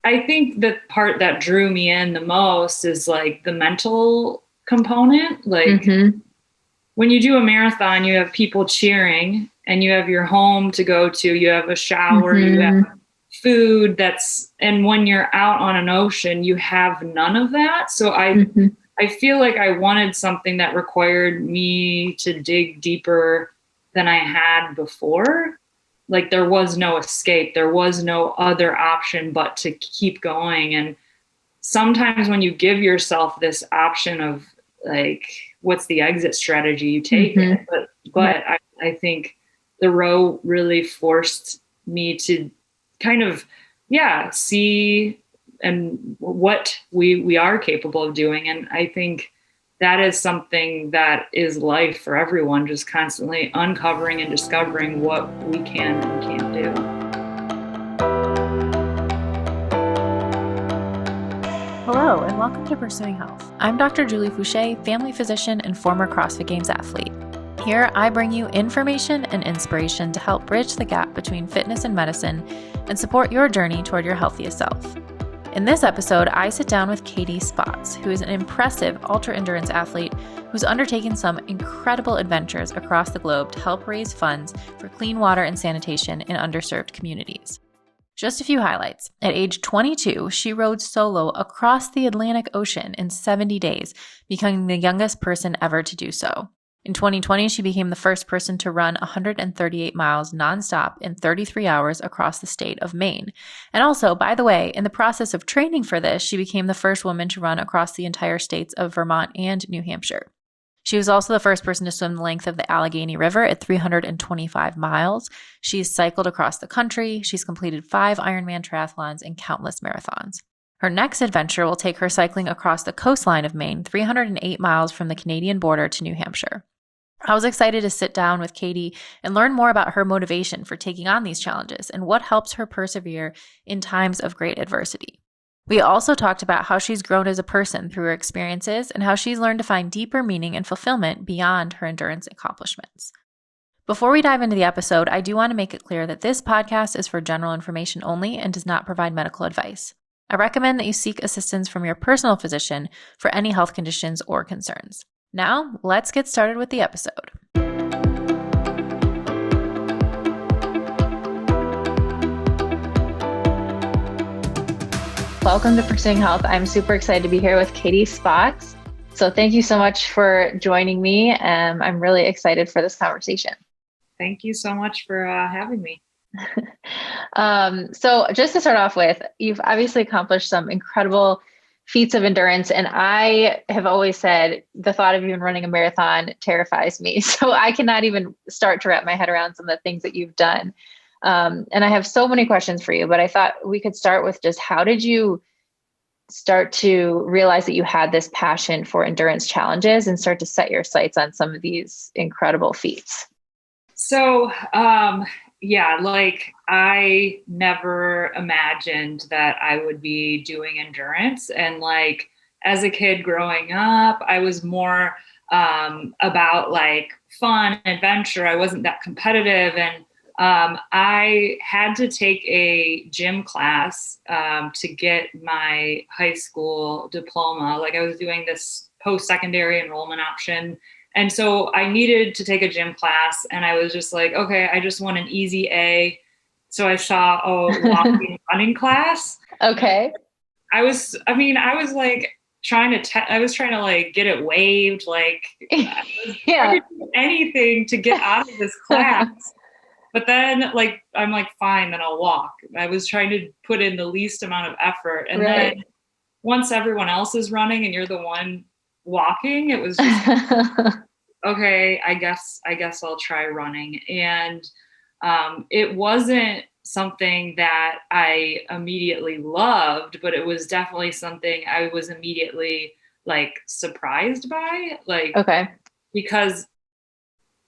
I think the part that drew me in the most is like the mental component. Like Mm-hmm. when you do a marathon, you have people cheering and you have your home to go to, you have a shower, you have Mm-hmm. food and when you're out on an ocean, you have none of that. So Mm-hmm. I feel like I wanted something that required me to dig deeper than I had before. Like there was no escape, there was no other option but to keep going. And sometimes when you give yourself this option of like, what's the exit strategy, you take it. Mm-hmm. But I think the row really forced me to kind of, yeah, see and what we are capable of doing. And I think that is something that is life for everyone, just constantly uncovering and discovering what we can and can't do. Hello, and welcome to Pursuing Health. I'm Dr. Julie Fouché, family physician and former CrossFit Games athlete. Here, I bring you information and inspiration to help bridge the gap between fitness and medicine and support your journey toward your healthiest self. In this episode, I sit down with Katie Spotz, who is an impressive ultra-endurance athlete who's undertaken some incredible adventures across the globe to help raise funds for clean water and sanitation in underserved communities. Just a few highlights. At age 22, she rowed solo across the Atlantic Ocean in 70 days, becoming the youngest person ever to do so. In 2020, she became the first person to run 138 miles nonstop in 33 hours across the state of Maine. And also, by the way, in the process of training for this, she became the first woman to run across the entire states of Vermont and New Hampshire. She was also the first person to swim the length of the Allegheny River at 325 miles. She's cycled across the country. She's completed 5 ironman triathlons and countless marathons. Her next adventure will take her cycling across the coastline of Maine, 308 miles from the Canadian border to New Hampshire. I was excited to sit down with Katie and learn more about her motivation for taking on these challenges and what helps her persevere in times of great adversity. We also talked about how she's grown as a person through her experiences and how she's learned to find deeper meaning and fulfillment beyond her endurance accomplishments. Before we dive into the episode, I do want to make it clear that this podcast is for general information only and does not provide medical advice. I recommend that you seek assistance from your personal physician for any health conditions or concerns. Now, let's get started with the episode. Welcome to Pursuing Health. I'm super excited to be here with Katie Spotz. So thank you so much for joining me. I'm really excited for this conversation. Thank you so much for having me. So just to start off with, you've obviously accomplished some incredible feats of endurance. And I have always said the thought of even running a marathon terrifies me. So I cannot even start to wrap my head around some of the things that you've done. And I have so many questions for you, but I thought we could start with just how did you start to realize that you had this passion for endurance challenges and start to set your sights on some of these incredible feats? So, yeah, like I never imagined that I would be doing endurance. And like as a kid growing up, I was more about like fun, adventure. I wasn't that competitive. And I had to take a gym class to get my high school diploma. Like I was doing this post-secondary enrollment option. And so I needed to take a gym class and I was just like, okay, I just want an easy A. So I saw a walking running class. Okay. I was like I was trying to like get it waived. Like I was Yeah. trying to do anything to get out of this class. But then like, I'm like, fine, then I'll walk. I was trying to put in the least amount of effort. And Right. then once everyone else is running and you're the one walking, it was just, okay, I guess I'll try running. And it wasn't something that I immediately loved, but it was definitely something I was immediately like surprised by, like, Okay. because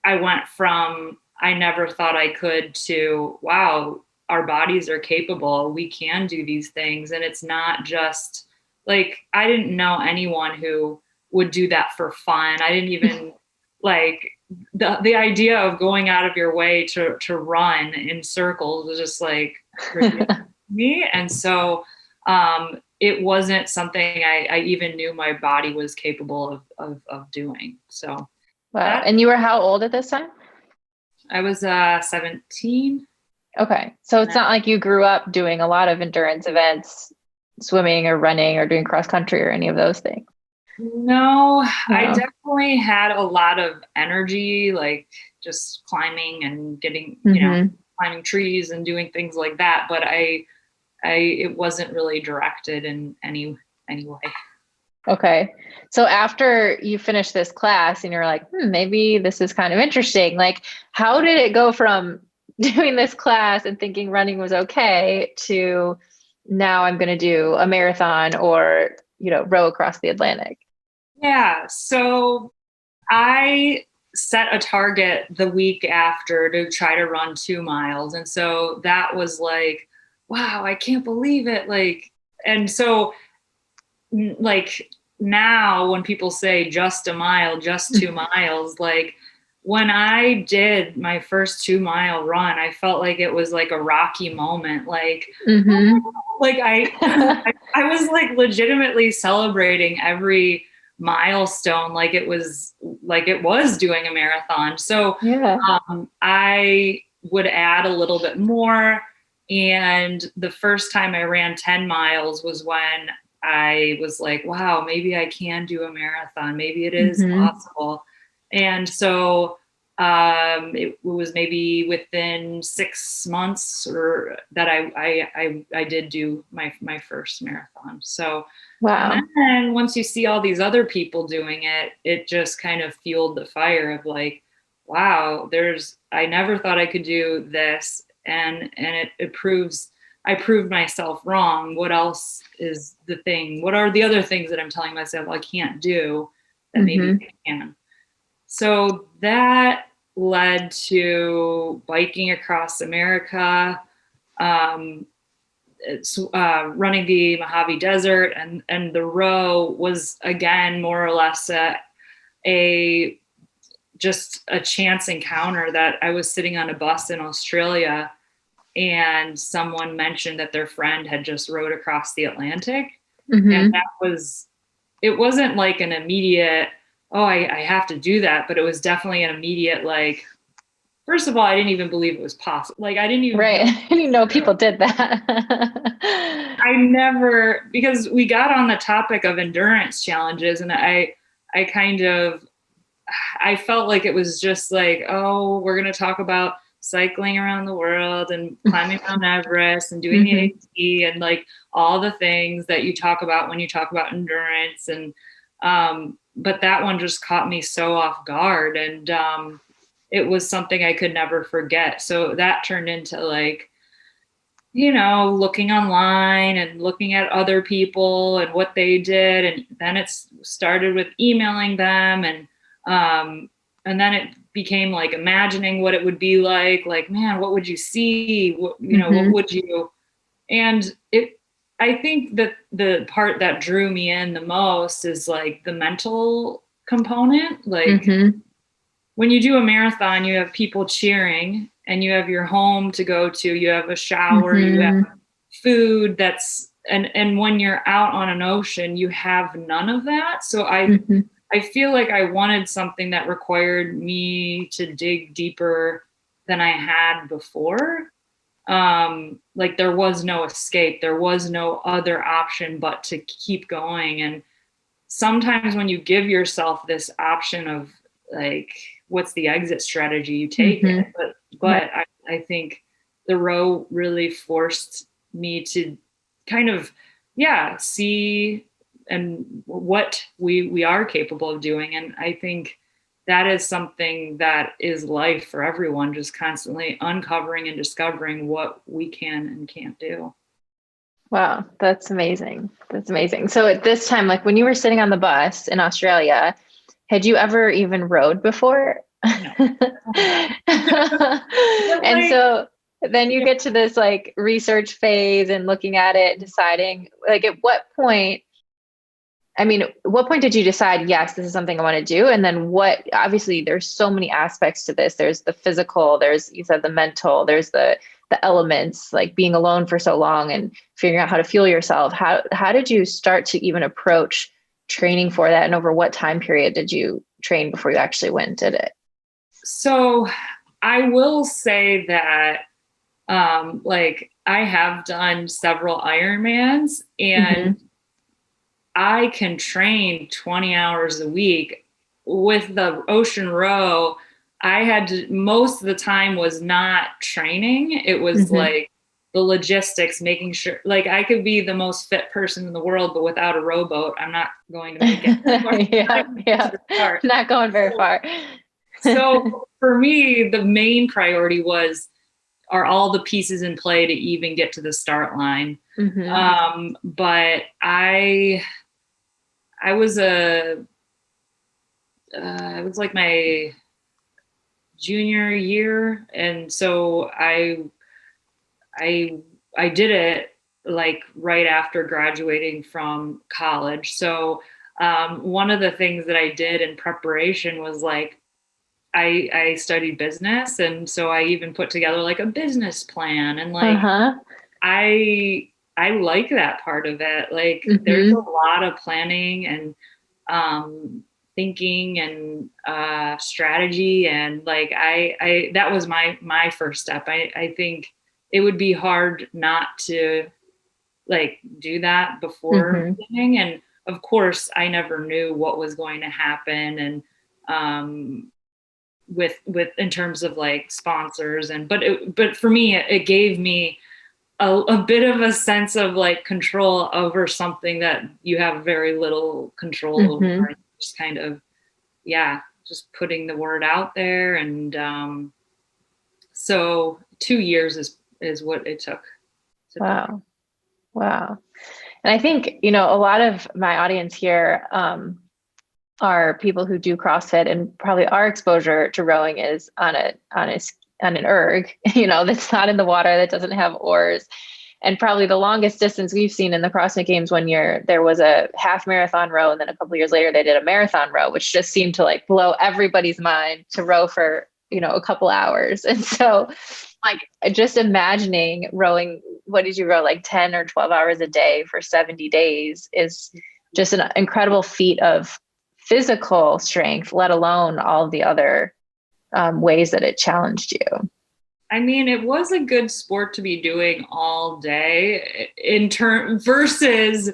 I went from I never thought I could to, wow, our bodies are capable. We can do these things. And it's not just like, I didn't know anyone who would do that for fun. I didn't even like the idea of going out of your way to run in circles was just like ridiculous to me. And so it wasn't something I even knew my body was capable of doing. So Wow. that And you were how old at this time? I was 17. Okay. So it's That, not like you grew up doing a lot of endurance events, swimming or running or doing cross country or any of those things. no, I No. definitely had a lot of energy, like just climbing and getting, Mm-hmm. climbing trees and doing things like that. But it wasn't really directed in any way. Okay. So after you finished this class and you're like, maybe this is kind of interesting. Like, how did it go from doing this class and thinking running was okay to now I'm going to do a marathon or, row across the Atlantic? Yeah. So I set a target the week after to try to run 2 miles. And so that was like, wow, I can't believe it. And so like now when people say just a mile, just 2 miles, like when I did my first 2 mile run, I felt like it was like a Rocky moment. Mm-hmm. Like I was like legitimately celebrating every milestone like it was doing a marathon. So Yeah. I would add a little bit more. And the first time I ran 10 miles was when I was like, wow, maybe I can do a marathon. Maybe it is Mm-hmm. possible. And so it was maybe within 6 months or that I did do my first marathon. So, and Wow. then once you see all these other people doing it, it just kind of fueled the fire of like, wow, I never thought I could do this. And it proves I proved myself wrong. What else is the thing? What are the other things that I'm telling myself I can't do that maybe Mm-hmm. I can? So that led to biking across America, um, running the Mojave Desert, and the row was again more or less a just a chance encounter that I was sitting on a bus in Australia and someone mentioned that their friend had just rowed across the Atlantic. And Mm-hmm. it wasn't like an immediate, oh, I have to do that, but it was definitely an immediate, like, first of all, I didn't even believe it was possible. Like, I didn't even Right. know. I didn't know people did that. I never, because we got on the topic of endurance challenges, and I kind of, I felt like it was just like, oh, we're going to talk about cycling around the world and climbing Mount Everest and doing the Mm-hmm. AT and like all the things that you talk about when you talk about endurance. And, but that one just caught me so off guard. And it was something I could never forget. So that turned into like, looking online and looking at other people and what they did. And then it started with emailing them um, and then it became like imagining what it would be like, man, what would you see? What Mm-hmm. would you, and I think that the part that drew me in the most is like the mental component. Like Mm-hmm. when you do a marathon, you have people cheering and you have your home to go to, you have a shower, you have Mm-hmm. food and when you're out on an ocean, you have none of that. So Mm-hmm. I feel like I wanted something that required me to dig deeper than I had before. Like there was no escape, there was no other option but to keep going. And sometimes when you give yourself this option of like what's the exit strategy, you take it. Mm-hmm. But I think the row really forced me to kind of see and what we are capable of doing. And I think that is something that is life for everyone, just constantly uncovering and discovering what we can and can't do. Wow, that's amazing. That's amazing. So at this time, like when you were sitting on the bus in Australia, had you ever even rode before? No. Oh my God. But And like, so then you yeah. get to this like research phase and looking at it, deciding like at what point, what point did you decide, yes, this is something I want to do? And then obviously there's so many aspects to this. There's the physical, you said the mental, there's the the elements, like being alone for so long and figuring out how to fuel yourself. How did you start to even approach training for that? And over what time period did you train before you actually went and did it? So I will say that, like I have done several Ironmans and I can train 20 hours a week. With the ocean row, I had to, most of the time was not training. It was like the logistics, making sure, like I could be the most fit person in the world, but without a rowboat, I'm not going to make it. Not going very far. So for me, the main priority was, are all the pieces in play to even get to the start line? But I was it was like my junior year. And so I did it like right after graduating from college. So one of the things that I did in preparation was like, I studied business. And so I even put together like a business plan and like, I like that part of it. Like there's a lot of planning and thinking and strategy. And like, that was my first step. I think it would be hard not to like do that before beginning. And of course I never knew what was going to happen. And with in terms of like sponsors but for me it gave me a bit of a sense of like control over something that you have very little control over. Just kind of just putting the word out there. And so 2 years is what it took. Wow. And I think, a lot of my audience here are people who do CrossFit, and probably our exposure to rowing is on an erg, that's not in the water, that doesn't have oars. And probably the longest distance we've seen in the CrossFit Games one year, there was a half marathon row. And then a couple of years later, they did a marathon row, which just seemed to like blow everybody's mind, to row for, a couple hours. And so like just imagining rowing, what did you row, like 10 or 12 hours a day for 70 days is just an incredible feat of physical strength, let alone all the other ways that it challenged you. I mean, it was a good sport to be doing all day versus,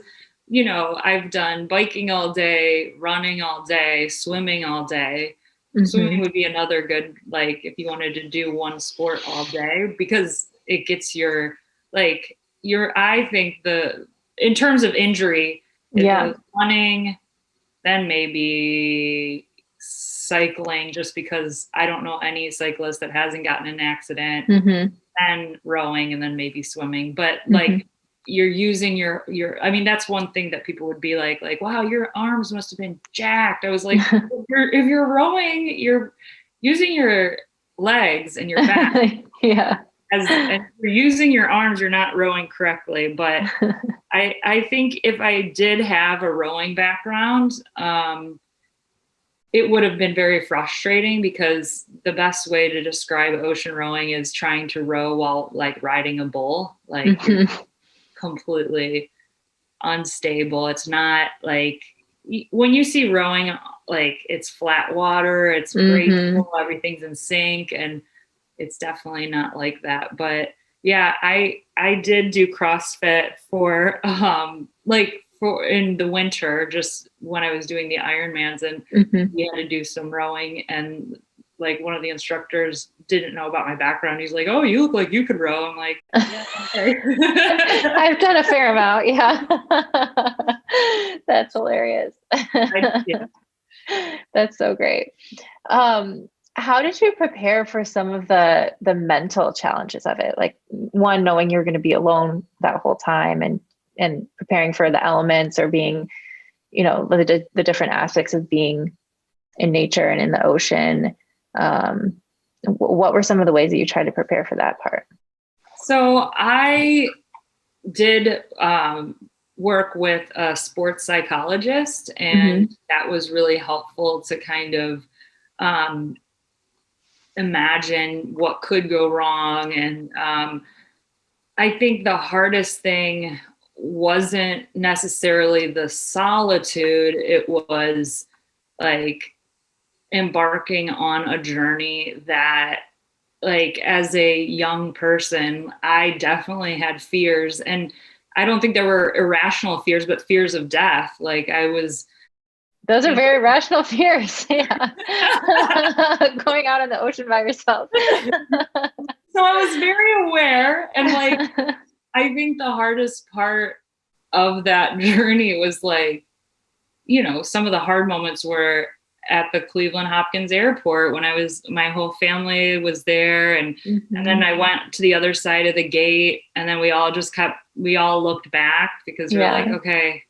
I've done biking all day, running all day, swimming all day. Swimming would be another good, like if you wanted to do one sport all day, because it gets I think in terms of injury, running, then maybe cycling, just because I don't know any cyclist that hasn't gotten in an accident, and rowing, and then maybe swimming. But like you're using your, I mean, that's one thing that people would be like, wow, your arms must have been jacked. I was like, if you're rowing, you're using your legs and your back. And you're using your arms, you're not rowing correctly. But I think if I did have a rowing background, it would have been very frustrating, because the best way to describe ocean rowing is trying to row while like riding a bull, like you're completely unstable. It's not like when you see rowing, like it's flat water, it's graceful, everything's in sync, and it's definitely not like that. But yeah, I did do CrossFit for in the winter, just when I was doing the Ironmans, and we had to do some rowing, and like one of the instructors didn't know about my background. He's like, "Oh, you look like you could row." I'm like, "Yeah, okay." I've done a fair amount. Yeah. That's hilarious. That's so great. How did you prepare for some of the mental challenges of it? Like, one, knowing you're going to be alone that whole time, and preparing for the elements, or being, the different aspects of being in nature and in the ocean. What were some of the ways that you tried to prepare for that part? So I did work with a sports psychologist, and that was really helpful to kind of imagine what could go wrong. And I think the hardest thing wasn't necessarily the solitude. It was like embarking on a journey that, like, as a young person, I definitely had fears. And I don't think there were irrational fears, but fears of death. Like, I was, Those are very rational fears. Yeah. Going out on the ocean by yourself. so I was very aware. And like, I think the hardest part of that journey was like, some of the hard moments were at the Cleveland Hopkins airport when my whole family was there. And then I went to the other side of the gate, and then we all looked back because we were like, okay,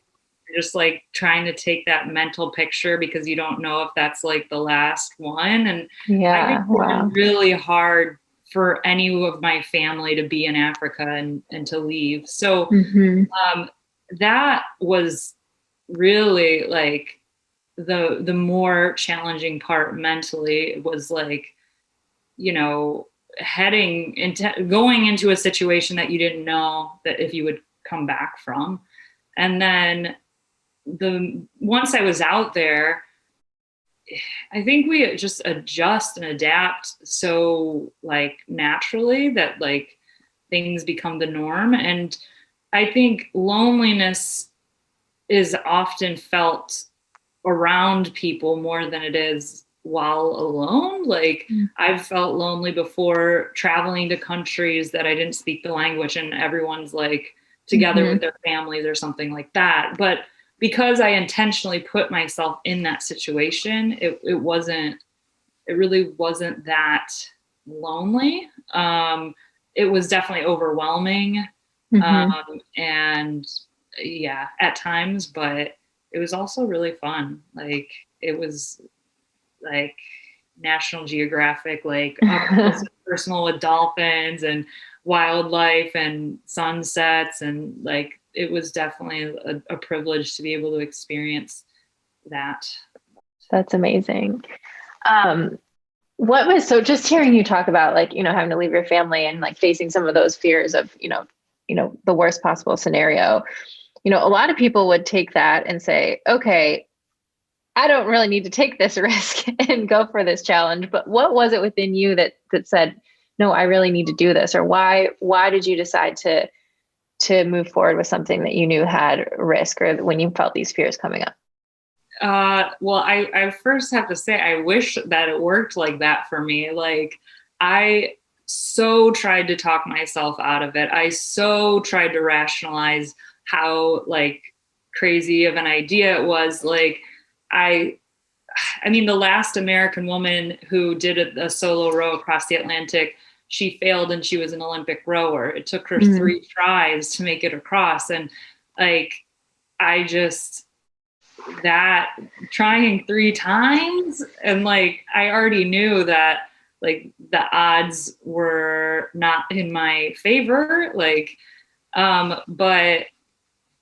just like trying to take that mental picture because you don't know if that's like the last one. And I think it was really hard for any of my family to be in Africa and to leave. So that was really like the more challenging part mentally. Was like, going into a situation that you didn't know that if you would come back from. And then once I was out there, I think we just adjust and adapt so like naturally that like things become the norm. And I think loneliness is often felt around people more than it is while alone. Like I've felt lonely before traveling to countries that I didn't speak the language and everyone's like together with their families or something like that. But because I intentionally put myself in that situation, it really wasn't that lonely. It was definitely overwhelming. And yeah, at times, but it was also really fun. Like it was like National Geographic, like up close and personal with dolphins and wildlife and sunsets. And like, it was definitely a privilege to be able to experience that. That's amazing. So just hearing you talk about like, having to leave your family and like facing some of those fears of, the worst possible scenario, a lot of people would take that and say, okay, I don't really need to take this risk and go for this challenge. But what was it within you that said, no, I really need to do this? Or why did you decide to move forward with something that you knew had risk, or when you felt these fears coming up? Well, I first have to say, I wish that it worked like that for me. Like I so tried to talk myself out of it. I so tried to rationalize how like crazy of an idea it was. Like I mean, the last American woman who did a solo row across the Atlantic, she failed and she was an Olympic rower. It took her 3 tries to make it across. And like, that trying 3 times, and like, I already knew that like the odds were not in my favor. Like, but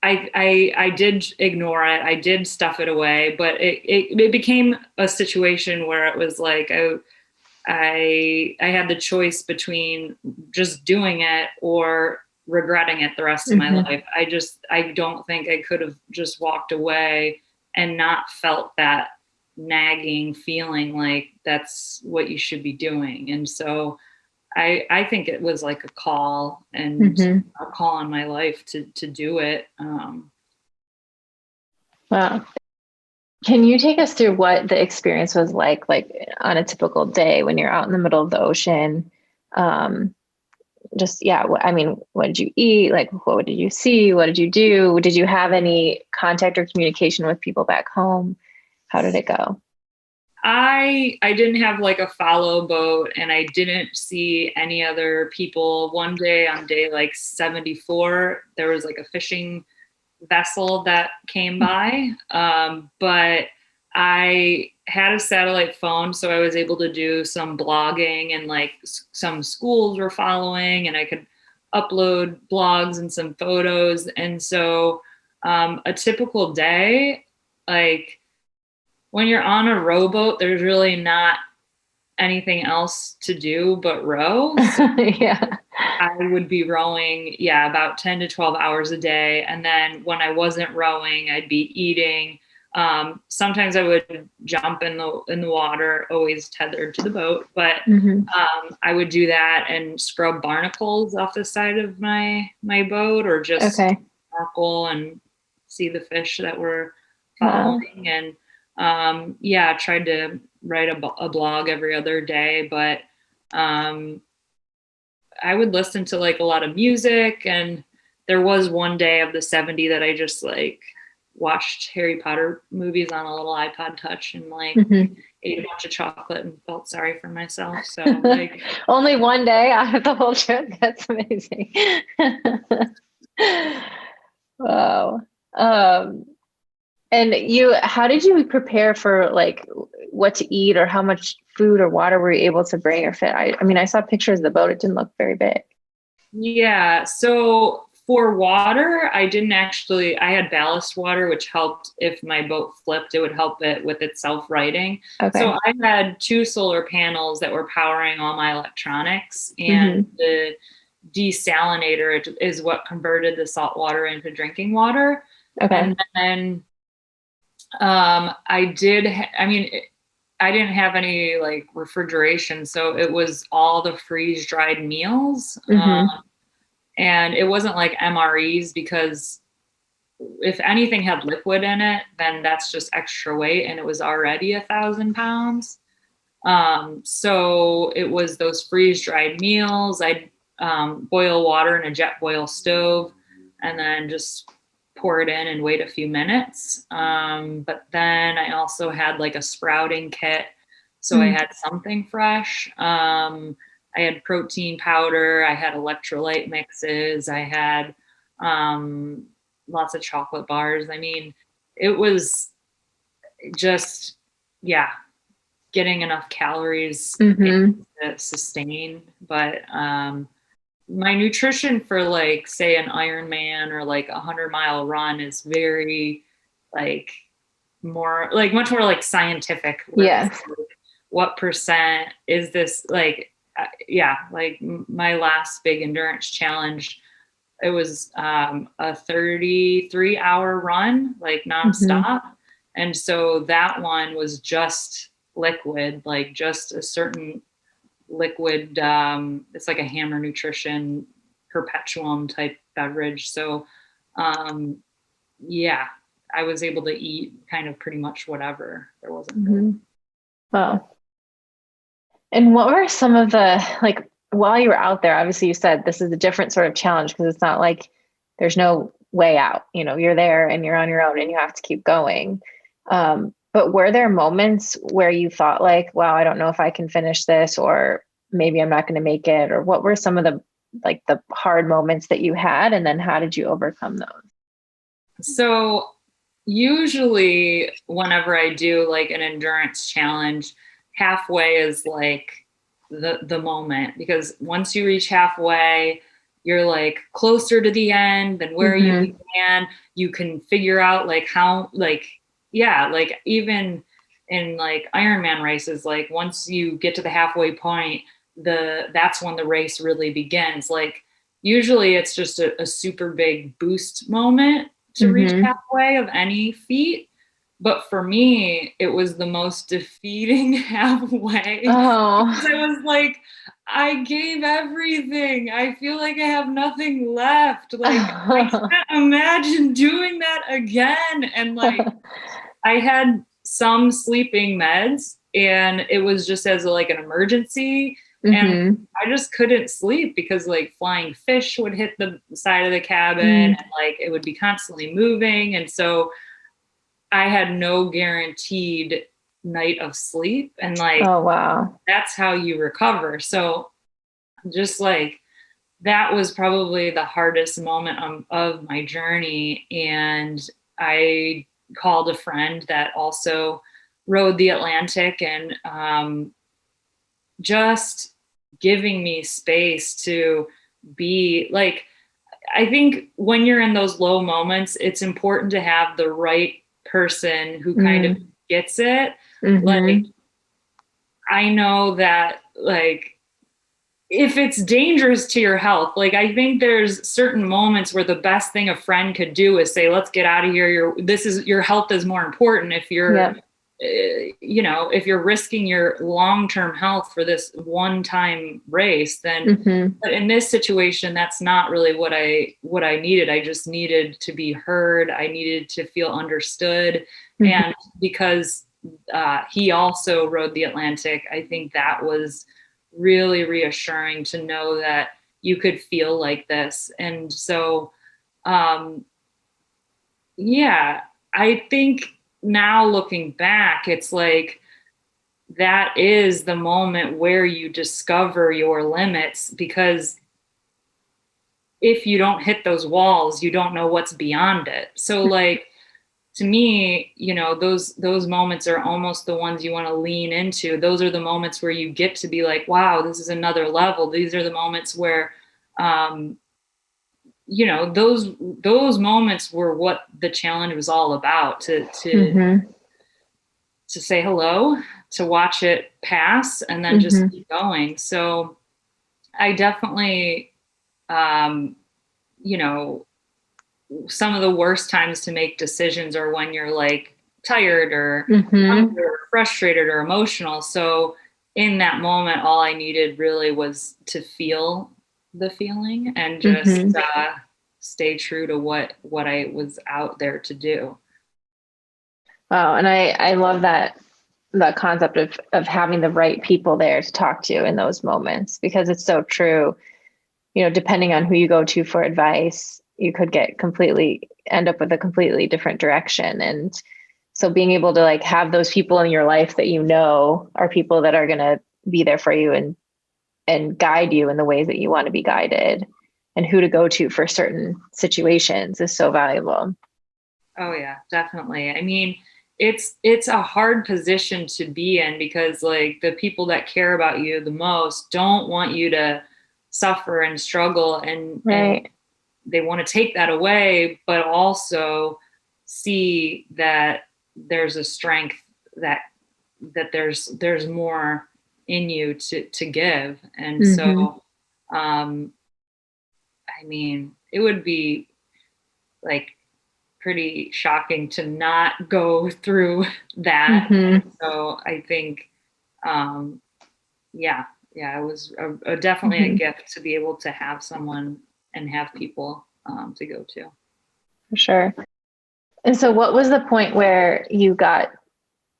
I did ignore it. I did stuff it away, but it became a situation where it was like, I had the choice between just doing it or regretting it the rest of my life. I don't think I could have just walked away and not felt that nagging feeling like that's what you should be doing. And so I think it was like a call, and a call on my life to do it. Wow. Can you take us through what the experience was like on a typical day when you're out in the middle of the ocean? What did you eat? Like, what did you see? What did you do? Did you have any contact or communication with people back home? How did it go? I didn't have like a follow boat, and I didn't see any other people. One day on day like 74, there was like a fishing vessel that came by. But I had a satellite phone, so I was able to do some blogging, and like some schools were following, and I could upload blogs and some photos. And so a typical day, like when you're on a rowboat, there's really not anything else to do but row. So Yeah. I would be rowing, yeah, about 10 to 12 hours a day. And then when I wasn't rowing, I'd be eating. Sometimes I would jump in the water, always tethered to the boat, but Hmm. I would do that and scrub barnacles off the side of my boat, or just Okay. snorkel and see the fish that were Wow. following. And yeah, tried to write a blog every other day, but um, I would listen to like a lot of music. And there was one day of the 70 that I just like watched Harry Potter movies on a little iPod touch and like Hmm. ate a bunch of chocolate and felt sorry for myself. So like, Only one day out of the whole trip. That's amazing. Wow. Um, and how did you prepare for like what to eat, or how much food or water were you able to bring or fit? I mean, I saw pictures of the boat. It didn't look very big. yeah. So for water, I had ballast water, which helped if my boat flipped, it would help it with its self-righting. So Okay. I had two solar panels that were powering all my electronics, and Hmm. the desalinator is what converted the salt water into drinking water. Okay. And then I mean, I didn't have any like refrigeration, so it was all the freeze dried meals. Hmm. And it wasn't like MREs, because if anything had liquid in it, then that's just extra weight, and it was already 1,000 pounds. So it was those freeze dried meals. I'd boil water in a jet boil stove, and then just pour it in and wait a few minutes. But then I also had like a sprouting kit, so I Mm. had something fresh. I had protein powder, I had electrolyte mixes, I had um, lots of chocolate bars. I mean, it was just, yeah, getting enough calories in Hmm. to sustain. But my nutrition for like, say, an Ironman or like 100-mile run is very like more like much more like scientific, where it's Yes. like, what percent is this like, yeah, like my last big endurance challenge, it was a 33-hour run, like Hmm. nonstop. And so that one was just liquid, like just a certain liquid. It's like a Hammer Nutrition Perpetuum type beverage. So, um, yeah, I was able to eat kind of pretty much whatever. There wasn't really. Hmm. Wow. And what were some of the, like, while you were out there, obviously you said this is a different sort of challenge because it's not like there's no way out. You're there and you're on your own and you have to keep going. But were there moments where you thought like, wow, I don't know if I can finish this, or maybe I'm not going to make it? Or what were some of the hard moments that you had? And then how did you overcome those? So usually whenever I do like an endurance challenge, halfway is like the moment, because once you reach halfway, you're like closer to the end than where you Hmm. began. You can figure out like how, like, yeah, like even in like Ironman races, like once you get to the halfway point, that's when the race really begins. Like usually it's just a super big boost moment to reach Hmm. halfway of any feat. But for me, it was the most defeating halfway, because I Oh. was like, I gave everything. I feel like I have nothing left. Like, I can't imagine doing that again. And like, I had some sleeping meds, and it was just as like an emergency. And Hmm. I just couldn't sleep because like flying fish would hit the side of the cabin, Mm. and like it would be constantly moving. And so I had no guaranteed night of sleep. And like, Oh, wow. that's how you recover. So just like, that was probably the hardest moment of my journey. And I called a friend that also rode the Atlantic, and just giving me space to be like, I think when you're in those low moments, it's important to have the right person who kind of Mm. gets it. Like, Hmm. I know that like if it's dangerous to your health, like I think there's certain moments where the best thing a friend could do is say, let's get out of here. Your health is more important. If you're, Yep. if you're risking your long-term health for this one-time race, then, Mm-hmm. but in this situation, that's not really what I needed. I just needed to be heard. I needed to feel understood. Mm-hmm. And because he also rode the Atlantic, I think that was really reassuring to know that you could feel like this. And so, um, yeah, I think now looking back, it's like that is the moment where you discover your limits, because if you don't hit those walls, you don't know what's beyond it. So like to me, those moments are almost the ones you want to lean into. Those are the moments where you get to be like, wow, this is another level. These are the moments where um, those moments were what the challenge was all about, Mm-hmm. to say hello, to watch it pass, and then just Mm-hmm. keep going. So I definitely, um, you know, some of the worst times to make decisions are when you're like tired or hungry Mm-hmm. or frustrated or emotional. So in that moment, all I needed really was to feel the feeling and just Mm-hmm. stay true to what I was out there to do. Wow. And I love that concept of having the right people there to talk to in those moments, because it's so true. Depending on who you go to for advice, you could end up with a completely different direction. And so being able to like have those people in your life that are people that are going to be there for you and guide you in the ways that you want to be guided, and who to go to for certain situations is so valuable. Oh yeah, definitely. I mean, it's a hard position to be in, because like the people that care about you the most don't want you to suffer and struggle, and Right. they want to take that away, but also see that there's a strength, that there's more in you to give. And Mm-hmm. so um I mean, it would be like pretty shocking to not go through that. Mm-hmm. So I think, um, yeah, yeah, it was definitely a Mm-hmm. gift to be able to have someone and have people to go to. For sure. And so what was the point where you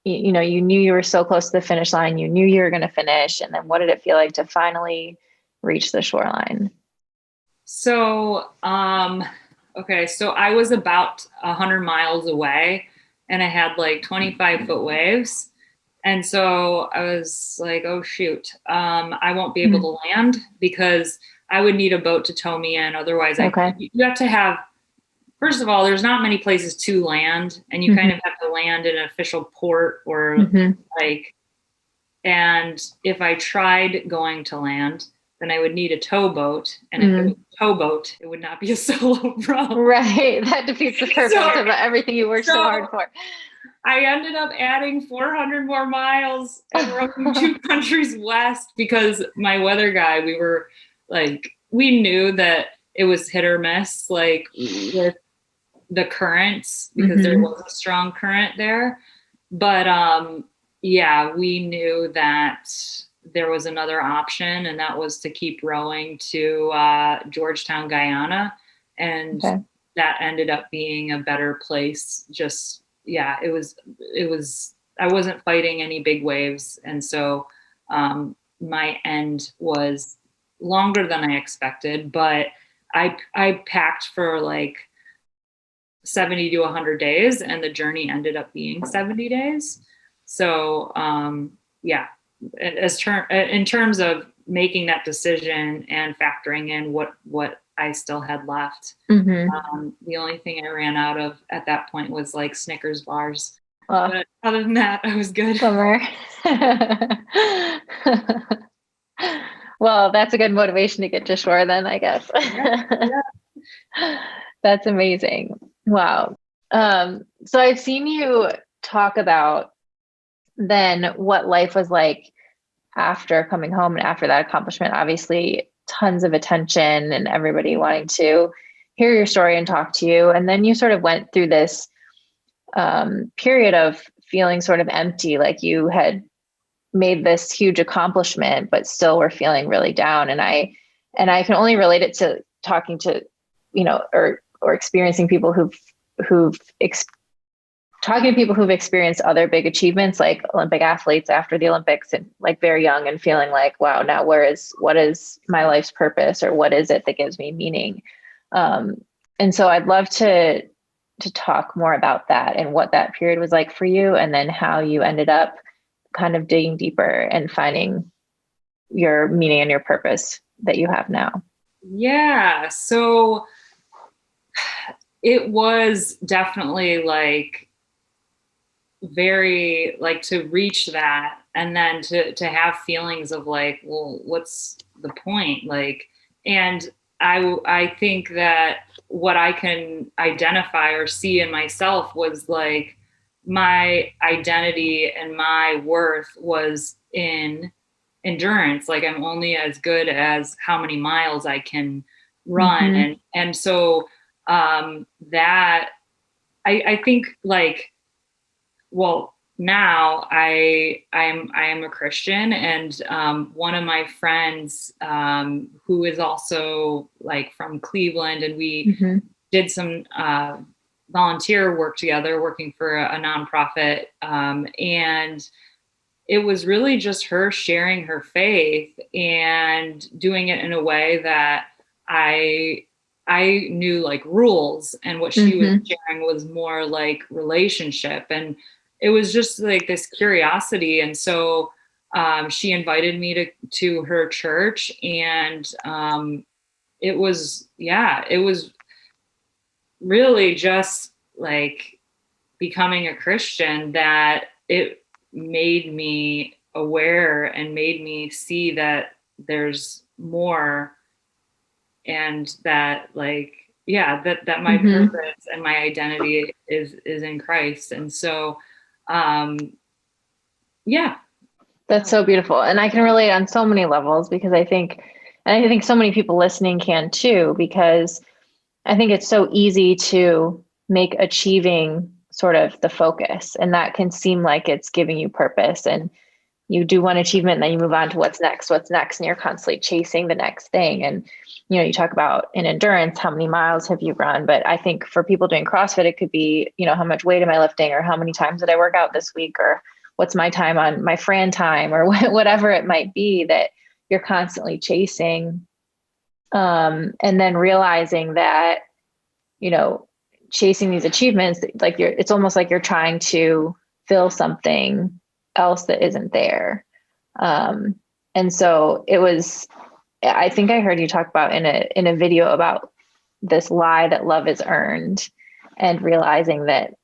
knew you were so close to the finish line, you knew you were going to finish, and then what did it feel like to finally reach the shoreline? So, okay, so I was about 100 miles away, and I had like 25-foot waves. And so I was like, oh, shoot, I won't be able Mm. to land, because I would need a boat to tow me in. Otherwise, Okay. you have to have, first of all, there's not many places to land, and you kind Mm-hmm. of have to land in an official port or Mm-hmm. like, and if I tried going to land, then I would need a towboat. And if it was Mm. a towboat, it would not be a solo row. Right. That defeats the purpose So, of everything you worked so hard so for. I ended up adding 400 more miles and rowing two countries west, because my weather guy, we were like, we knew that it was hit or miss, like with the currents, because there Mm-hmm. was a strong current there. But yeah, we knew that there was another option, and that was to keep rowing to Georgetown, Guyana. And Okay. that ended up being a better place. Just, yeah, it was, I wasn't fighting any big waves. And so my end was longer than I expected, but I packed for like 70 to 100 days, and the journey ended up being 70 days. So yeah, in terms of making that decision and factoring in what I still had left, Mm-hmm. the only thing I ran out of at that point was like Snickers bars, Well, but other than that, I was good. bummer. Well, that's a good motivation to get to shore then, I guess. Yeah, yeah. That's amazing. Wow. So I've seen you talk about then what life was like after coming home and after that accomplishment, obviously tons of attention and everybody wanting to hear your story and talk to you. And then you sort of went through this period of feeling sort of empty, like you had made this huge accomplishment, but still were feeling really down. And I can only relate it to talking to, or experiencing people talking to people who've experienced other big achievements, like Olympic athletes after the Olympics, and like very young, and feeling like, wow, now what is my life's purpose, or what is it that gives me meaning? And so I'd love to talk more about that and what that period was like for you, and then how you ended up kind of digging deeper and finding your meaning and your purpose that you have now. Yeah. So it was definitely like very like to reach that, and then to have feelings of like, well, what's the point? Like, and I think that what I can identify or see in myself was like my identity and my worth was in endurance. Like I'm only as good as how many miles I can run. Mm-hmm. And so that I think like, well, now I am a Christian, and one of my friends who is also like from Cleveland, and we Mm-hmm. did some volunteer work together, working for a nonprofit, and it was really just her sharing her faith and doing it in a way that I knew like rules, and what she was Mm-hmm. sharing was more like relationship. And it was just like this curiosity. And so she invited me to her church, and it was, yeah, it was really just like becoming a Christian that it made me aware and made me see that there's more, and that like, yeah, that my Mm-hmm. purpose and my identity is in Christ. And so um yeah. That's so beautiful. And I can relate on so many levels, because and I think so many people listening can too, because I think it's so easy to make achieving sort of the focus, and that can seem like it's giving you purpose, and you do one achievement and then you move on to what's next, and you're constantly chasing the next thing. And, you talk about in endurance, how many miles have you run? But I think for people doing CrossFit, it could be, how much weight am I lifting, or how many times did I work out this week, or what's my time on my Fran time, or whatever it might be that you're constantly chasing. And then realizing that, chasing these achievements, like it's almost like you're trying to fill something else that isn't there. And so I think I heard you talk about in a video about this lie that love is earned, and realizing that,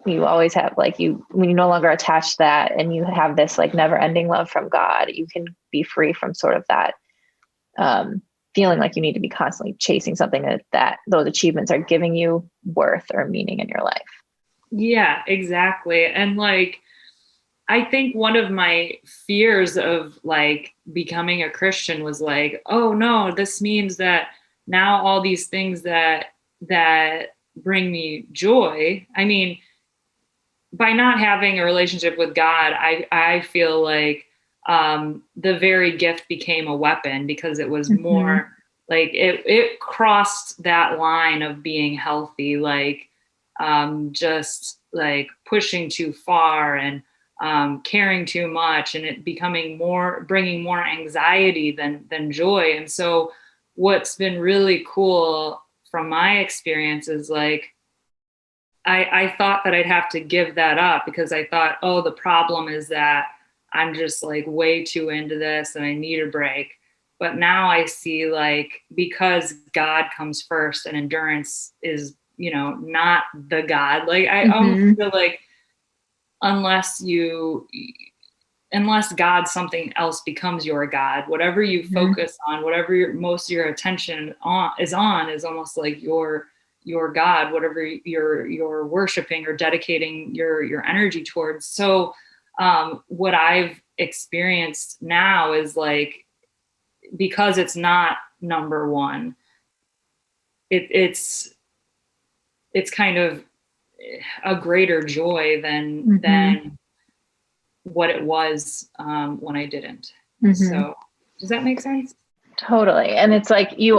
you always have when you no longer attach that, and you have this like never ending love from God, you can be free from sort of that, feeling like you need to be constantly chasing something that those achievements are giving you worth or meaning in your life. Yeah, exactly. And like, I think one of my fears of like becoming a Christian was like, oh no, this means that now all these things that bring me joy. I mean, by not having a relationship with God, I feel like the very gift became a weapon, because it was Mm-hmm. more like it crossed that line of being healthy, like just like pushing too far, and caring too much, and it becoming bringing more anxiety than joy. And so what's been really cool from my experience is like, I thought that I'd have to give that up, because I thought, oh, the problem is that I'm just like way too into this and I need a break. But now I see like, because God comes first and endurance is, not the God. Like I almost Mm-hmm. feel like unless God, something else becomes your God, whatever you Mm-hmm. focus on, whatever most of your attention is almost like your God, whatever you're worshiping or dedicating your energy towards. So what I've experienced now is like, because it's not number one, it's kind of a greater joy than what it was when I didn't. So does that make sense? Totally. And it's like it's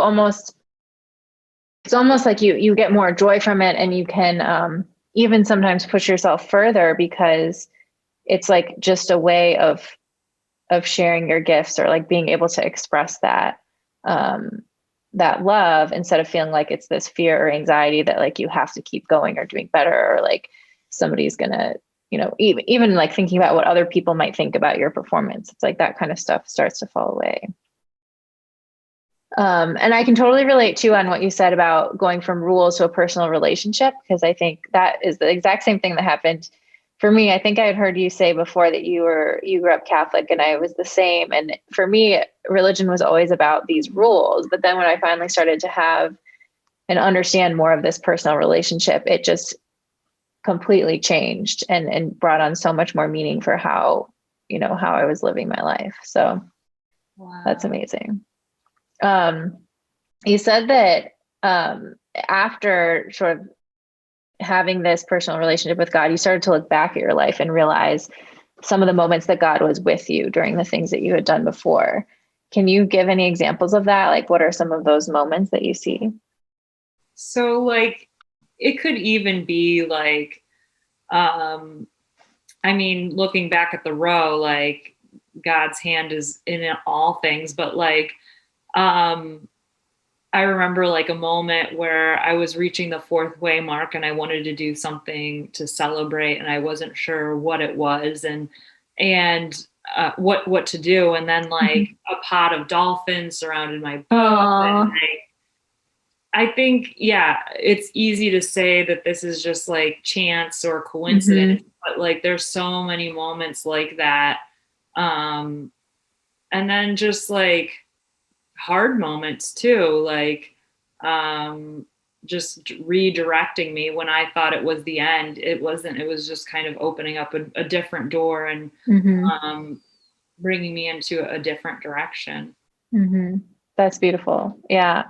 almost like you get more joy from it, and you can even sometimes push yourself further, because it's like just a way of sharing your gifts, or like being able to express that love, instead of feeling like it's this fear or anxiety that like you have to keep going or doing better, or like somebody's gonna, even like thinking about what other people might think about your performance. It's like that kind of stuff starts to fall away. And I can totally relate too on what you said about going from rules to a personal relationship, because I think that is the exact same thing that happened for me. I think I had heard you say before that you grew up Catholic, and I was the same. And for me, religion was always about these rules. But then when I finally started to have and understand more of this personal relationship, it just completely changed and brought on so much more meaning for how I was living my life. So that's amazing. You said that after sort of having this personal relationship with God, you started to look back at your life and realize some of the moments that God was with you during the things that you had done before. Can you give any examples of that? Like, what are some of those moments that you see? So like, it could even be like, I mean, looking back at the row, like God's hand is in all things, but like, I remember like a moment where I was reaching the 4th way mark and I wanted to do something to celebrate, and I wasn't sure what it was and what to do. And then like a pod of dolphins surrounded my boat. And I think, yeah, it's easy to say that this is just like chance or coincidence, but like there's so many moments like that. And then just like hard moments too, like just redirecting me when I thought it was the end. It wasn't. It was just kind of opening up a different door and bringing me into a different direction. That's beautiful. Yeah,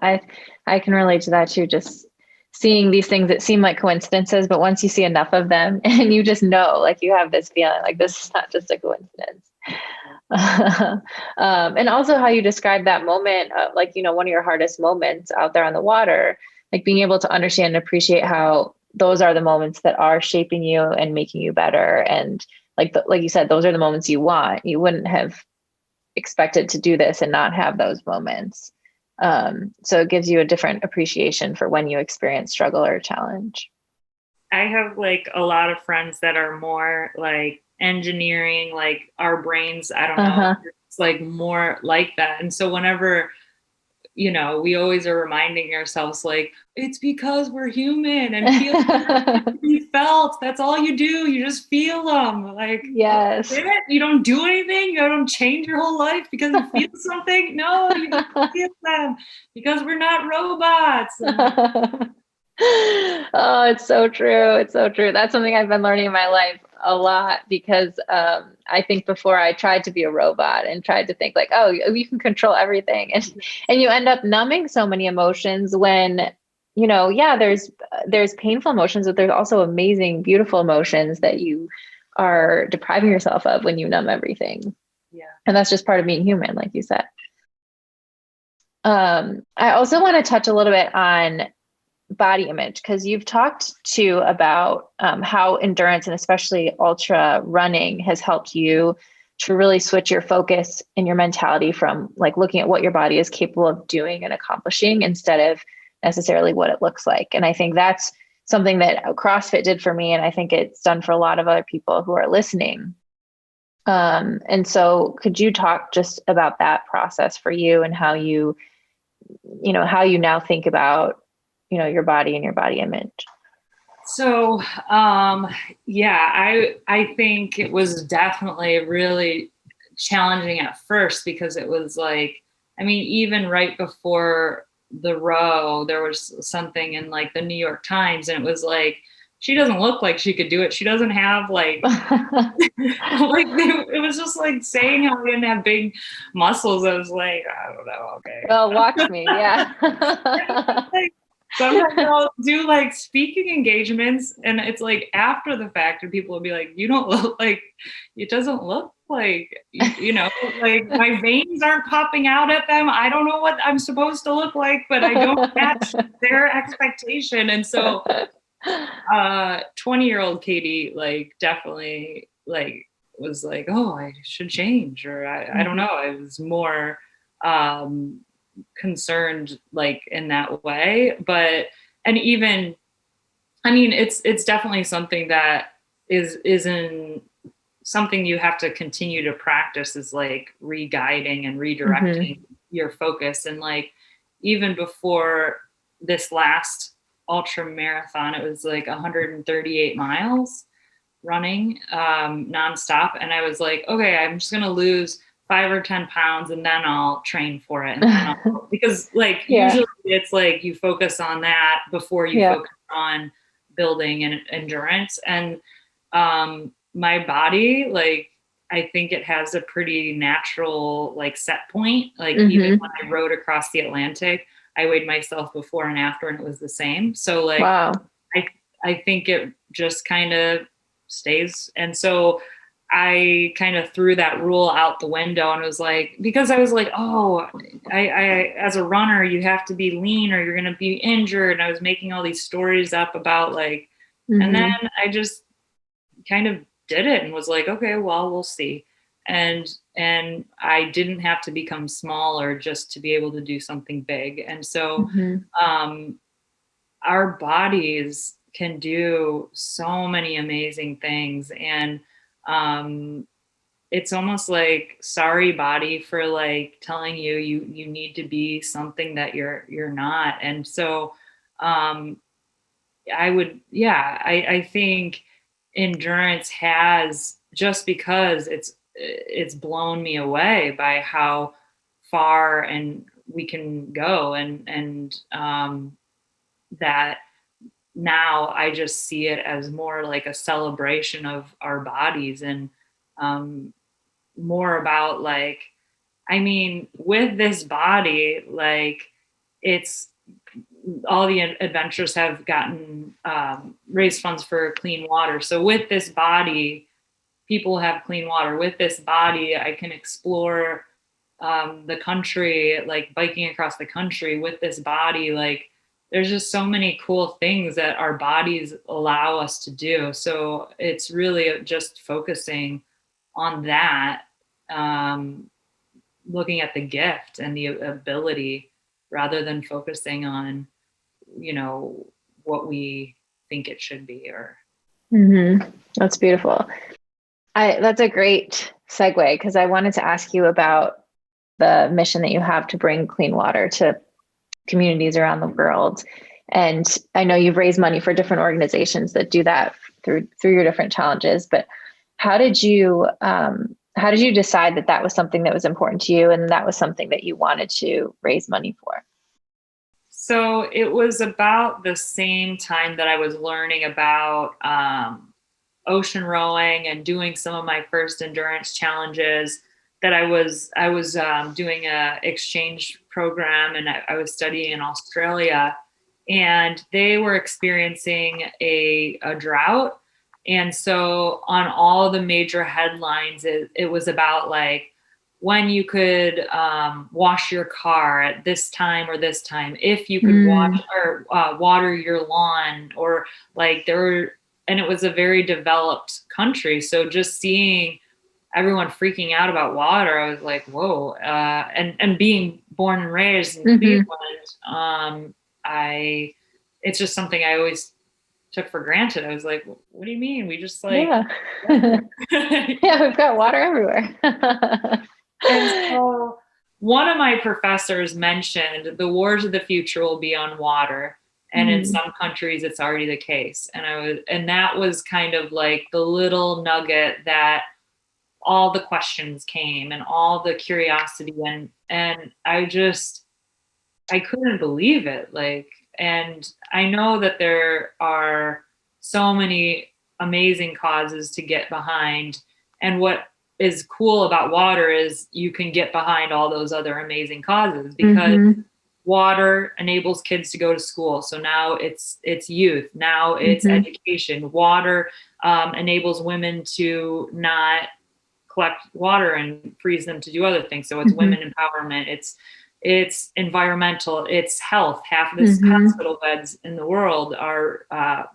I can relate to that too. Just seeing these things that seem like coincidences, but once you see enough of them and you just know, like you have this feeling like this is not just a coincidence. And also how you describe that moment, like, one of your hardest moments out there on the water, like being able to understand and appreciate how those are the moments that are shaping you and making you better. And like you said, those are the moments you want. You wouldn't have expected to do this and not have those moments. So it gives you a different appreciation for when you experience struggle or challenge. I have like a lot of friends that are more like engineering, like our brains, I don't know, it's like more like that. And so whenever, we always are reminding ourselves like, it's because we're human and feel be felt. That's all you do. You just feel them. Like, yes, you don't do anything. You don't change your whole life because you feel something. No, you feel them because we're not robots. Oh, it's so true. It's so true. That's something I've been learning in my life a lot, because I think before I tried to be a robot and tried to think like, oh, you can control everything. And you end up numbing so many emotions when, yeah, there's painful emotions, but there's also amazing, beautiful emotions that you are depriving yourself of when you numb everything. Yeah. And that's just part of being human, like you said. I also want to touch a little bit on body image, because you've talked too about how endurance and especially ultra running has helped you to really switch your focus and your mentality from like looking at what your body is capable of doing and accomplishing instead of necessarily what it looks like. And I think that's something that CrossFit did for me, and I think it's done for a lot of other people who are listening. And so could you talk just about that process for you and how you now think about your body and your body image? So, yeah, I think it was definitely really challenging at first, because it was like, I mean, even right before the row, there was something in like the New York Times, and it was like, she doesn't look like she could do it. She doesn't have like, like it was just like saying how we didn't have big muscles. I was like, I don't know. Okay. Well, watch me. Yeah. Like, sometimes I'll do like speaking engagements and it's like after the fact and people will be like, you don't look like, it doesn't look like, you know, like my veins aren't popping out at them. I don't know what I'm supposed to look like, but I don't match their expectation. And so 20-year-old Katie, like definitely like was like, oh, I should change, or I don't know. I was more concerned like in that way. But and even I mean it's definitely something that isn't something you have to continue to practice, is like re-guiding and redirecting your focus. And like even before this last ultra marathon, it was like 138 miles running nonstop. And I was like, okay, I'm just going to lose 5 or 10 pounds and then I'll train for it. And then because like usually it's like you focus on that before you focus on building and endurance. And my body, like, I think it has a pretty natural like set point. Like even when I rode across the Atlantic, I weighed myself before and after and it was the same. So like, I think it just kind of stays. And so I kind of threw that rule out the window and was like, because I was like, oh, I as a runner, you have to be lean or you're going to be injured. And I was making all these stories up about like, and then I just kind of did it and was like, okay, well, we'll see. And I didn't have to become smaller just to be able to do something big. And so our bodies can do so many amazing things. And it's almost like, sorry body for like telling you you need to be something that you're not. And so I think endurance has, just because it's blown me away by how far and we can go, and that now I just see it as more like a celebration of our bodies, and more about like, I mean, with this body, like it's all the adventures have gotten raised funds for clean water. So with this body, people have clean water. With this body, I can explore the country, like biking across the country with this body. Like there's just so many cool things that our bodies allow us to do. So it's really just focusing on that, looking at the gift and the ability rather than focusing on, you know, what we think it should be. Or That's beautiful. That's a great segue, because I wanted to ask you about the mission that you have to bring clean water to communities around the world. And I know you've raised money for different organizations that do that through your different challenges, but how did you decide that was something that was important to you and that was something that you wanted to raise money for? So it was about the same time that I was learning about ocean rowing and doing some of my first endurance challenges, that I was doing a exchange program, and I was studying in Australia, and they were experiencing a drought. And so on all the major headlines, it was about like when you could wash your car at this time or this time, if you could wash or water your lawn, or like there were, and it was a very developed country. So just seeing everyone freaking out about water, I was like, whoa. And being born and raised in Cleveland, it's just something I always took for granted. I was like, what do you mean? We just like, yeah, we've got water everywhere. And so one of my professors mentioned the wars of the future will be on water. And in some countries, it's already the case. And that was kind of like the little nugget that all the questions came and all the curiosity. And I couldn't believe it. Like, and I know that there are so many amazing causes to get behind. And what is cool about water is you can get behind all those other amazing causes because water enables kids to go to school. So now it's youth. Now it's education. Water enables women to not collect water and freeze them to do other things. So it's women empowerment. It's environmental. It's health. Half of the hospital beds in the world are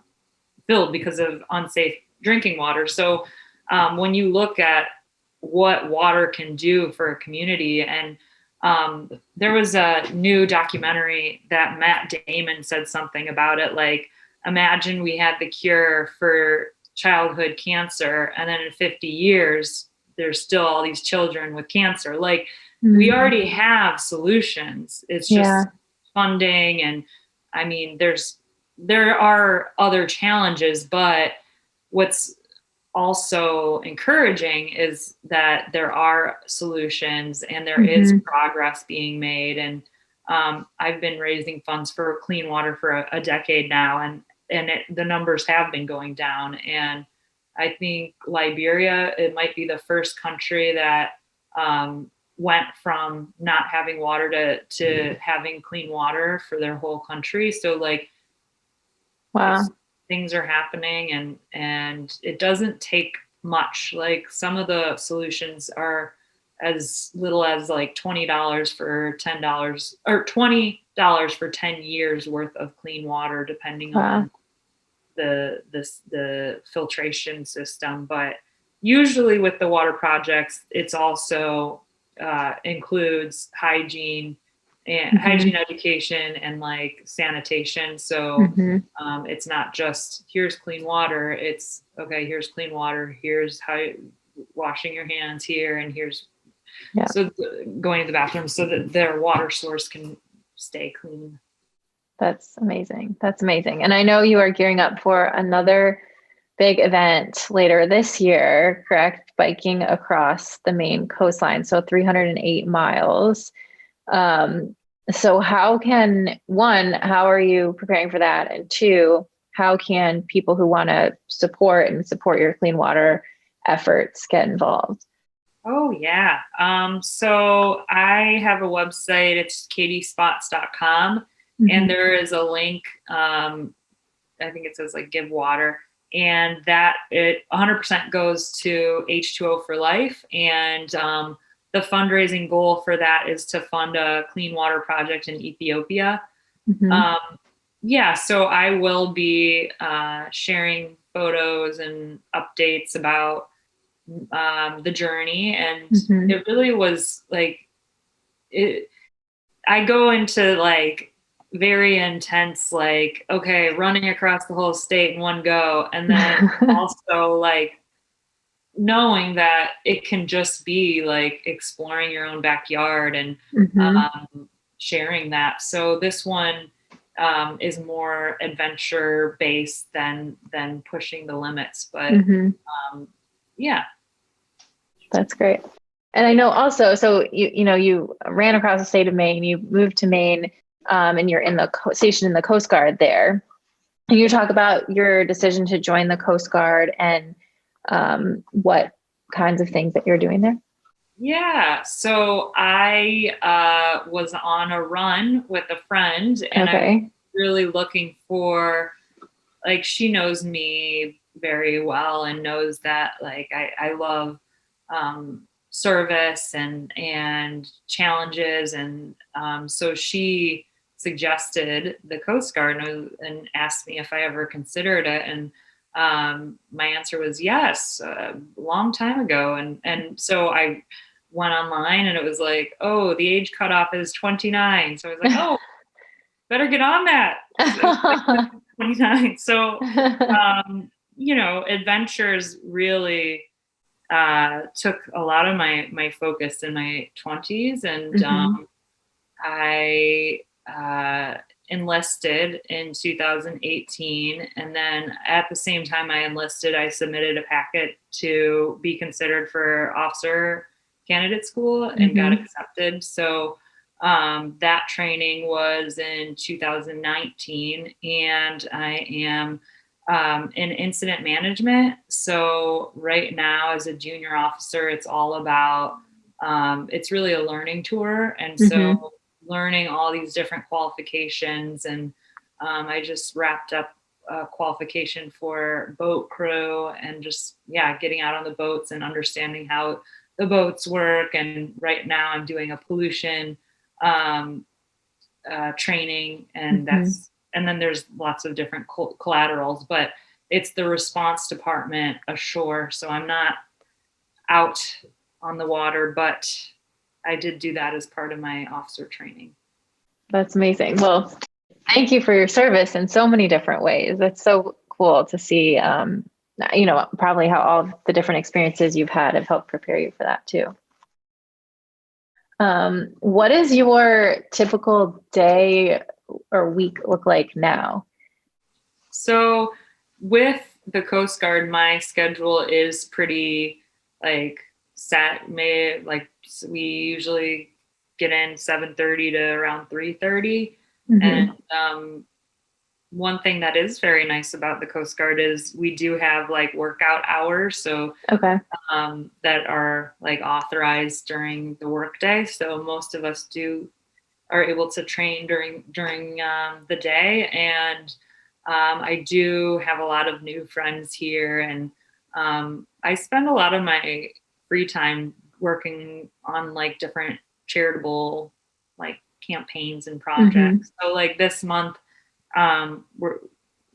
filled because of unsafe drinking water. So when you look at what water can do for a community, and there was a new documentary that Matt Damon said something about it. Like, imagine we had the cure for childhood cancer, and then in 50 years, there's still all these children with cancer. Like, we already have solutions. It's just funding. And I mean, there are other challenges, but what's also encouraging is that there are solutions and there is progress being made. And I've been raising funds for clean water for a decade now, and the numbers have been going down. And I think Liberia, it might be the first country that went from not having water to having clean water for their whole country. So like, wow, things are happening, and it doesn't take much. Like, some of the solutions are as little as like $20 for $10 or $20 for 10 years worth of clean water, depending on the filtration system. But usually with the water projects, it's also includes hygiene and hygiene education and like sanitation. So it's not just here's clean water. It's okay, here's clean water. Here's how washing your hands here, and here's so going to the bathroom so that their water source can stay clean. That's amazing. That's amazing. And I know you are gearing up for another big event later this year, correct? Biking across the Maine coastline. So 308 miles. So how are you preparing for that? And two, how can people who want to support your clean water efforts get involved? Oh yeah. So I have a website. It's katiespotz.com. And there is a link. I think it says like give water, and that it 100% goes to H2O for Life. And the fundraising goal for that is to fund a clean water project in Ethiopia. So I will be sharing photos and updates about the journey. And it really was like, I go into like very intense, like, okay, running across the whole state in one go. And then also like knowing that it can just be like exploring your own backyard and sharing that. So this one is more adventure based than pushing the limits. But that's great. And I know also, so you ran across the state of Maine, you moved to Maine, and you're in the station in the Coast Guard there. And you talk about your decision to join the Coast Guard and what kinds of things that you're doing there. Yeah. So I was on a run with a friend, and I'm really looking for, like, she knows me very well and knows that like I love service and challenges. And so she suggested the Coast Guard and asked me if I ever considered it. And my answer was yes, a long time ago. And so I went online, and it was like, oh, the age cutoff is 29. So I was like, oh, better get on that. So 29. So, adventures really took a lot of my focus in my 20s. And I enlisted in 2018. And then at the same time I enlisted, I submitted a packet to be considered for officer candidate school and got accepted. So that training was in 2019, and I am in incident management. So right now as a junior officer, it's all about, it's really a learning tour. And so learning all these different qualifications. And I just wrapped up a qualification for boat crew and just, getting out on the boats and understanding how the boats work. And right now I'm doing a pollution training, and and then there's lots of different collaterals, but it's the response department ashore. So I'm not out on the water, but I did do that as part of my officer training. That's amazing. Well, thank you for your service in so many different ways. That's so cool to see, probably how all of the different experiences you've had have helped prepare you for that too. What does your typical day or week look like now? So with the Coast Guard, my schedule is pretty set. We usually get in 7:30 to around 3:30. And one thing that is very nice about the Coast Guard is we do have workout hours. So that are authorized during the workday. So most of us are able to train during the day. And I do have a lot of new friends here, and I spend a lot of my free time working on different charitable campaigns and projects. So this month,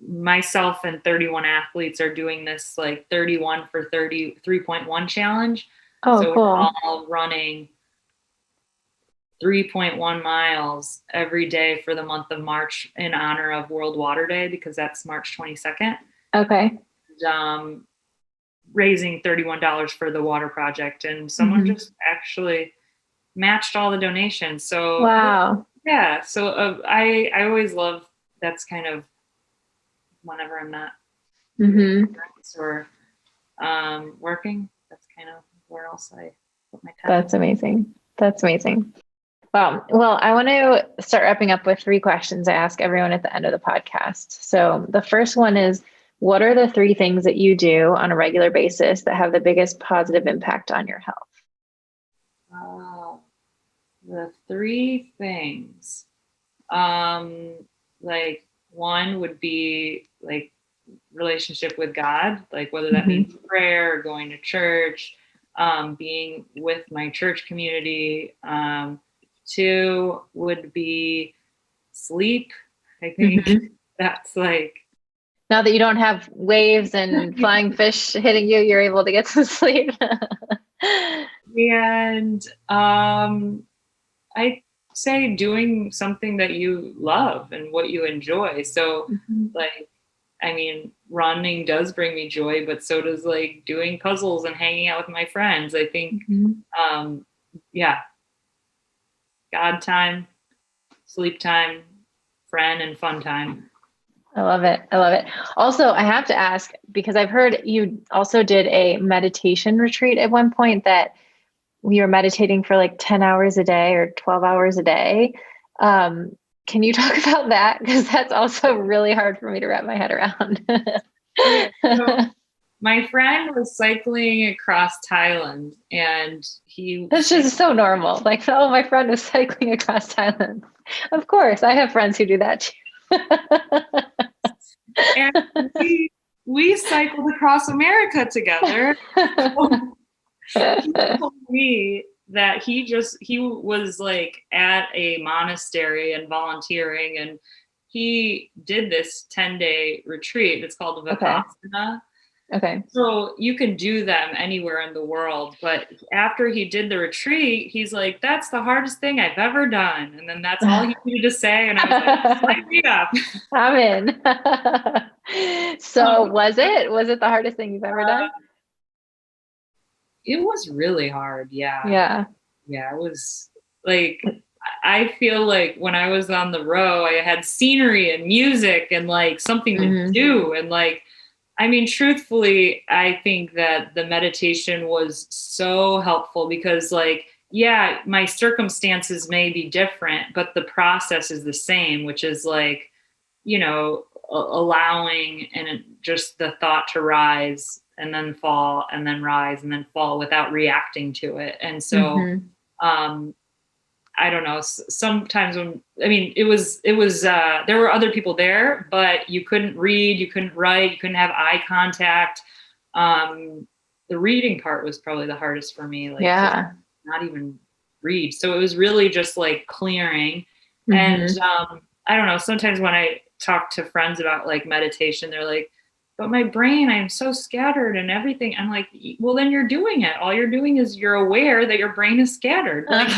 myself and 31 athletes are doing this 31 for 30 3.1 challenge. So cool. We're all running 3.1 miles every day for the month of March in honor of World Water Day, because that's March 22nd. Okay. And, raising $31 for the water project, and someone just actually matched all the donations. So wow. Yeah. So I always love, that's kind of whenever I'm not or working, that's kind of where else I put my time. That's amazing. That's amazing. Wow. Well, I want to start wrapping up with 3 questions I ask everyone at the end of the podcast. So the first one is, what are the 3 things that you do on a regular basis that have the biggest positive impact on your health? The 3 things, one would be relationship with God, whether that means prayer or going to church, being with my church community. 2 would be sleep. I think that's now that you don't have waves and flying fish hitting you, you're able to get some sleep. And I say doing something that you love and what you enjoy. So running does bring me joy, but so does doing puzzles and hanging out with my friends. I think, God time, sleep time, friend, and fun time. I love it. I love it. Also, I have to ask, because I've heard you also did a meditation retreat at one point, that we were meditating for 10 hours a day or 12 hours a day. Can you talk about that? Because that's also really hard for me to wrap my head around. So my friend was cycling across Thailand, and that's just so normal. Oh, my friend was cycling across Thailand. Of course, I have friends who do that too. And we cycled across America together. He told me that he was at a monastery and volunteering, and he did this 10-day retreat. It's called Vipassana. Okay. So you can do them anywhere in the world. But after he did the retreat, he's like, that's the hardest thing I've ever done. And then that's all he needed to say. And I was sign me up. I'm in. So was it the hardest thing you've ever done? It was really hard. Yeah. Yeah. Yeah. It was I feel when I was on the row, I had scenery and music and something to do. And truthfully, I think that the meditation was so helpful because my circumstances may be different, but the process is the same, which is allowing just the thought to rise and then fall and then rise and then fall without reacting to it. And so, I don't know, sometimes there were other people there, but you couldn't read, you couldn't write, you couldn't have eye contact. The reading part was probably the hardest for me, like not even read. So it was really just like clearing. And I don't know, sometimes when I talk to friends about like meditation, they're like, but my brain, I'm so scattered and everything. I'm like, well, then you're doing it. All you're doing is you're aware that your brain is scattered. Like,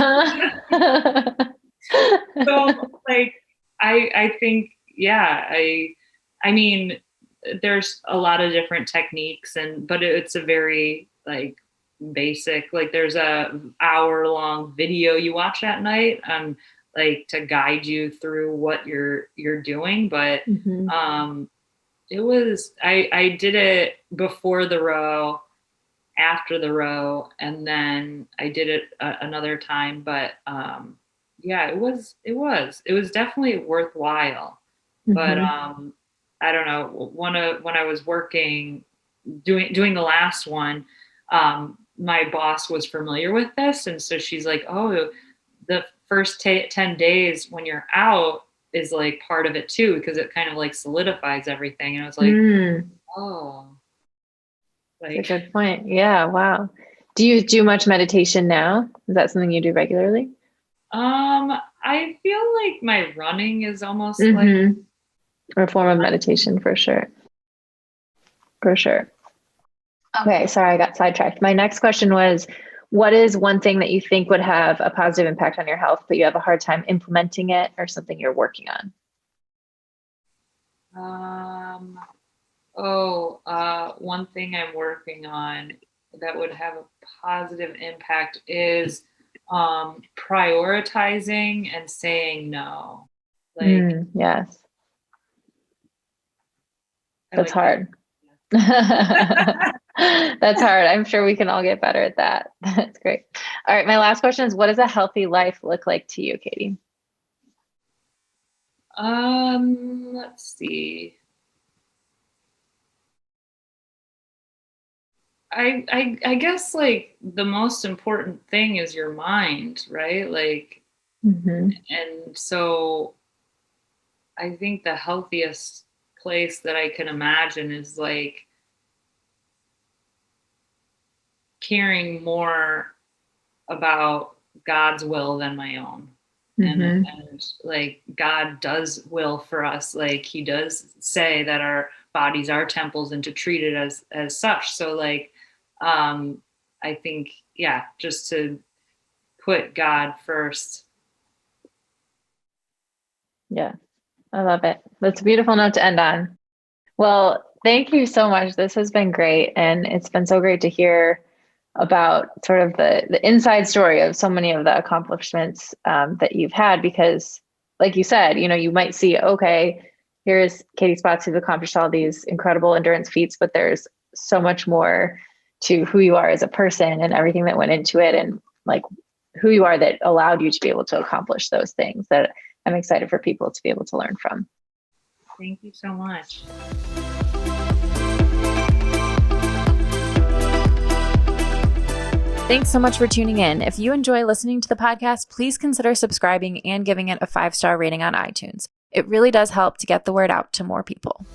so like, I think, I mean, there's a lot of different techniques but it's a very like basic, like there's a hour-long video you watch at night, like to guide you through what you're doing. But, I did it before the row, after the row, and then I did it another time. But it was definitely worthwhile. But I don't know, when I was working, doing the last one, my boss was familiar with this. And so she's like, oh, the first 10 days when you're out is like part of it too, because it kind of like solidifies everything. And I was like, oh, like, that's a good point. Yeah. Wow. Do you do much meditation now? Is that something you do regularly? I feel like my running is almost like a form of meditation for sure. For sure. Okay. Sorry, I got sidetracked. My next question was, what is one thing that you think would have a positive impact on your health, but you have a hard time implementing it, or something you're working on? One thing I'm working on that would have a positive impact is prioritizing and saying no. Like, yes. That's hard. That's hard. I'm sure we can all get better at that. That's great. All right. My last question is, what does a healthy life look like to you, Katie? Let's see. I guess like the most important thing is your mind, right? Like, and so I think the healthiest place that I can imagine is like caring more about God's will than my own. And like God does will for us. Like he does say that our bodies are temples and to treat it as such. So like, I think, just to put God first. Yeah, I love it. That's a beautiful note to end on. Well, thank you so much. This has been great. And it's been so great to hear about sort of the inside story of so many of the accomplishments that you've had, because like you said, you might see, okay, here's Katie Spotz who's accomplished all these incredible endurance feats, but there's so much more to who you are as a person and everything that went into it, and like who you are that allowed you to be able to accomplish those things that I'm excited for people to be able to learn from. Thank you so much. Thanks so much for tuning in. If you enjoy listening to the podcast, please consider subscribing and giving it a 5-star rating on iTunes. It really does help to get the word out to more people.